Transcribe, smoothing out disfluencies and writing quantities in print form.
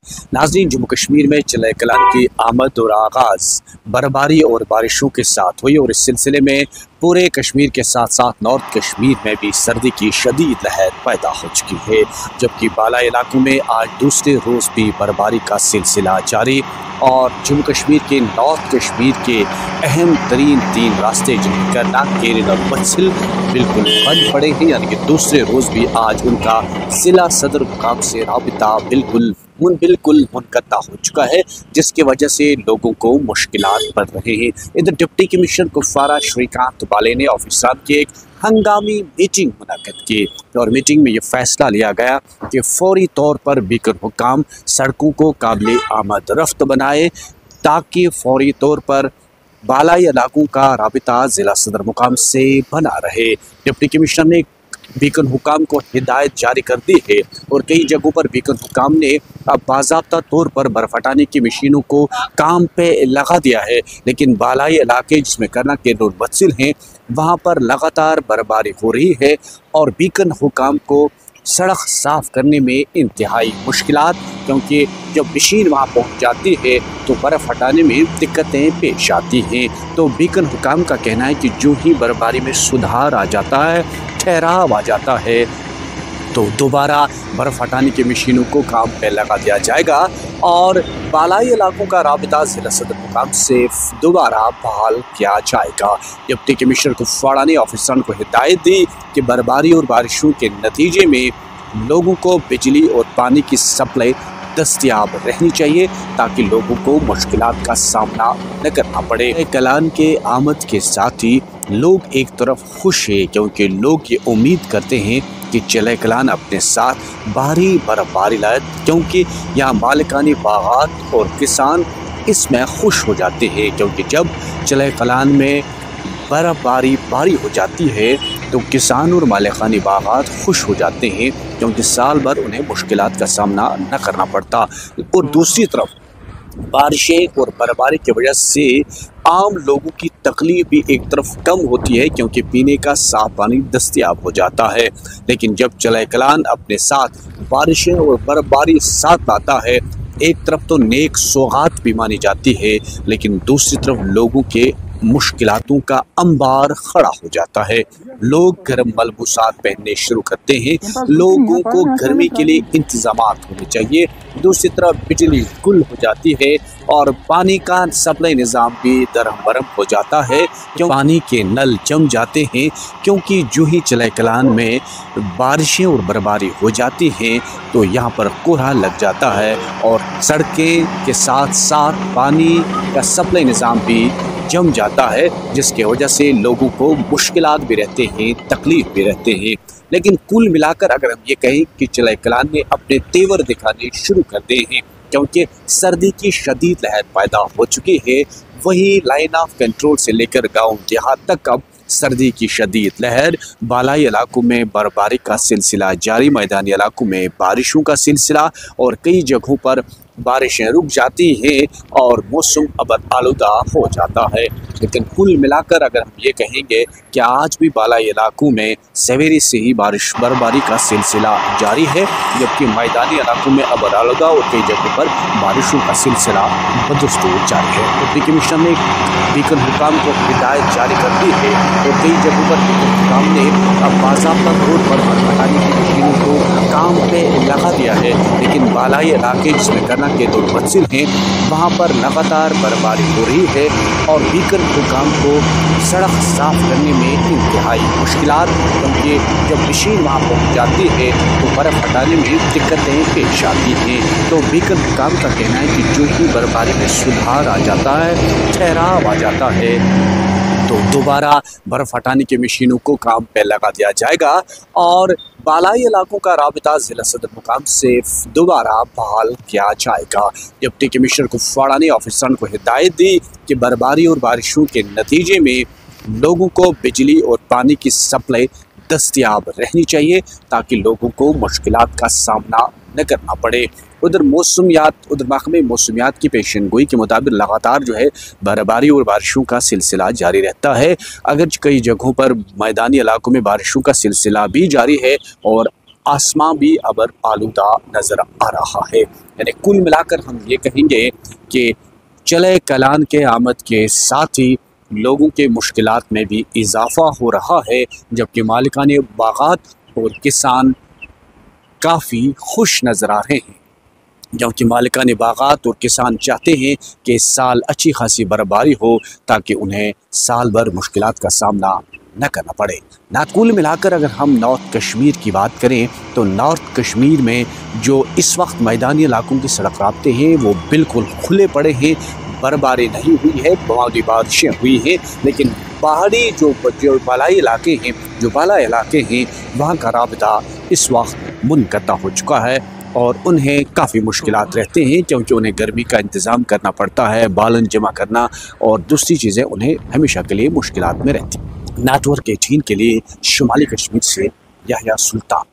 नाज़रीन, जम्मू कश्मीर में चले कलान की आमद और आगाज़ बर्फबारी और बारिशों के साथ हुई और इस सिलसिले में पूरे कश्मीर के साथ साथ नॉर्थ कश्मीर में भी सर्दी की शदीद लहर पैदा हो चुकी है। जबकि बाला इलाकों में आज दूसरे रोज़ भी बर्फबारी का सिलसिला जारी और जम्मू कश्मीर के नॉर्थ कश्मीर के अहम तरीन 3 रास्ते जिनमें करनाक, केरल और बंसल बिल्कुल बंद पड़े हैं, यानी कि दूसरे रोज़ भी आज उनका ज़िला सदर मुकाम से राबिता बिल्कुल मुनक़ता हो चुका है, जिसकी वजह से लोगों को मुश्किलात पड़ रहे हैं। इधर डिप्टी कमिश्नर कुपवारा श्रीकांत बाले ने ऑफिसर की एक हंगामी मीटिंग मुनक़द की और मीटिंग में ये फैसला लिया गया कि फौरी तौर पर बीकर हुकाम सड़कों को काबिल आमद रफ्त बनाए ताकि फौरी तौर पर बालाई इलाकों का राबिता ज़िला सदर मुकाम से बना रहे। डिप्टी कमिश्नर ने बीकन हुकाम को हिदायत जारी कर दी है और कई जगहों पर बीकन हुकाम ने अब बाज़ाब्ता तौर पर बर्फ हटाने की मशीनों को काम पे लगा दिया है, लेकिन बालाई इलाके जिसमें करना के रोड बदसिल हैं वहाँ पर लगातार बर्फबारी हो रही है और बीकन हुकाम को सड़क साफ़ करने में इंतहाई मुश्किलात, क्योंकि जब मशीन वहाँ पहुँच जाती है तो बर्फ़ हटाने में दिक्कतें पेश आती हैं। तो बीकन हुकाम का कहना है कि जो ही बर्फबारी में सुधार आ जाता है, ठहराव आ जाता है, तो दोबारा बर्फ़ हटाने की मशीनों को काम पे लगा दिया जाएगा और बालाई इलाकों का राबिता ज़िला सदर मुकाम से दोबारा बहाल किया जाएगा। डिप्टी कमिश्नर कुपवाड़ा ने ऑफिसरों को हिदायत दी कि बर्फबारी और बारिशों के नतीजे में लोगों को बिजली और पानी की सप्लाई दस्तयाब रहनी चाहिए ताकि लोगों को मुश्किलात का सामना न करना पड़े। कलान के आमद के साथ ही लोग एक तरफ खुश हैं, क्योंकि लोग ये उम्मीद करते हैं कि चले कलान अपने साथ भारी बर्फबारी लाए, क्योंकि यहाँ मालिकानी बागात और किसान इसमें खुश हो जाते हैं, क्योंकि जब चले कलान में बर्फबारी भारी हो जाती है तो किसान और मालिकानी बागात खुश हो जाते हैं, क्योंकि साल भर उन्हें मुश्किलात का सामना न करना पड़ता। और दूसरी तरफ बारिशें और बर्फबारी की वजह से आम लोगों की तकलीफ भी एक तरफ कम होती है, क्योंकि पीने का साफ पानी दस्तयाब हो जाता है। लेकिन जब चले कलान अपने साथ बारिशें और बर्फबारी साथ लाता है, एक तरफ तो नेक सौगात भी मानी जाती है, लेकिन दूसरी तरफ लोगों के मुश्किलातों का अंबार खड़ा हो जाता है। लोग गर्म मलबूसात पहनने शुरू करते हैं, लोगों को गर्मी के लिए इंतजामात होने चाहिए। दूसरी तरफ बिजली गुल हो जाती है और पानी का सप्लाई निज़ाम भी दरम बरम हो जाता है, क्यों पानी के नल जम जाते हैं, क्योंकि जो ही चले कलान में बारिशें और बर्फबारी हो जाती हैं तो यहाँ पर कोहरा लग जाता है और सड़कें के साथ साथ पानी का सप्लाई निज़ाम भी जम जाता है, जिसके वजह से लोगों को मुश्किलात भी रहते हैं, तकलीफ भी रहते हैं। लेकिन कुल मिलाकर अगर हम ये कहें कि चले कलान ने अपने तेवर दिखाने शुरू कर दिए हैं, क्योंकि सर्दी की शदीद लहर पैदा हो चुकी है, वही लाइन ऑफ कंट्रोल से लेकर गांव देहात तक अब सर्दी की शदीद लहर, बालाई इलाकों में बर्फबारी का सिलसिला जारी, मैदानी इलाकों में बारिशों का सिलसिला और कई जगहों पर बारिशें रुक जाती हैं और मौसम अब आलूदा हो जाता है। लेकिन कुल मिलाकर अगर हम ये कहेंगे कि आज भी बालाई इलाकों में सवेरे से ही बर्फबारी का सिलसिला जारी है, जबकि मैदानी इलाकों में अब आलूदा और कई जगहों पर बारिशों का सिलसिला बदस्तूर जारी है। डिप्टी कमिश्नर ने बीकन हुकाम को हिदायत जारी कर दी है और कई जगहों पर बीकन हुकाम ने अब बाज़ाब्ता तौर पर बर्फ हटाने की मशीनों को काम पे लगा दिया है, लेकिन बालाई इलाके जिसमें करना के दो बदसिल हैं वहाँ पर लगातार बर्फबारी हो रही है और बीकन हुकाम को सड़क साफ करने में इंतहाई मुश्किलात, क्योंकि जब मशीन वहाँ पहुँच जाती है तो बर्फ़ हटाने में दिक्कतें पेश आती हैं। तो बीकन हुकाम का कहना है कि जो ही बर्फबारी में सुधार आ जाता है, ठहराव आ जाता है, तो दोबारा बर्फ़ हटाने की मशीनों को काम पे लगा दिया जाएगा और बालाई इलाकों का राबिता ज़िला सदर मुकाम से दोबारा बहाल किया जाएगा। डिप्टी कमिश्नर कुपवाड़ा ने ऑफिसरों को हिदायत दी कि बर्फबारी और बारिशों के नतीजे में लोगों को बिजली और पानी की सप्लाई दस्तयाब रहनी चाहिए ताकि लोगों को मुश्किलात का सामना न करना पड़े। उधर महकमे मौसमियात की पेशेनगोई के मुताबिक लगातार जो है बर्फबारी और बारिशों का सिलसिला जारी रहता है। अगर कई जगहों पर मैदानी इलाकों में बारिशों का सिलसिला भी जारी है और आसमां भी अबर आलूदा नज़र आ रहा है। यानी कुल मिलाकर हम ये कहेंगे कि चले कलान के आमद के साथ ही लोगों के मुश्किलात में भी इजाफ़ा हो रहा है, जबकि मालिकाने बागात और किसान काफ़ी खुश नज़र आ रहे हैं, क्योंकि मालिकाने बागात और किसान चाहते हैं कि इस साल अच्छी खासी बर्फबारी हो ताकि उन्हें साल भर मुश्किलात का सामना न करना पड़े। ना कुल मिलाकर अगर हम नॉर्थ कश्मीर की बात करें तो नॉर्थ कश्मीर में जो इस वक्त मैदानी इलाकों के सड़क राब्ते हैं वो बिल्कुल खुले पड़े हैं। बर्फबारी नहीं हुई है, मामूली बारिशें हुई हैं, लेकिन पहाड़ी जो बालाई इलाके हैं, जो बाला इलाके हैं, वहाँ का राब्ता इस वक्त मुनक़ता हो चुका है और उन्हें काफ़ी मुश्किलात रहते हैं, क्योंकि उन्हें गर्मी का इंतज़ाम करना पड़ता है, बालन जमा करना और दूसरी चीज़ें उन्हें हमेशा के लिए मुश्किलात में रहती हैं। नेटवर्क 18 के लिए शुमाली कश्मीर से याह्या सुल्तान।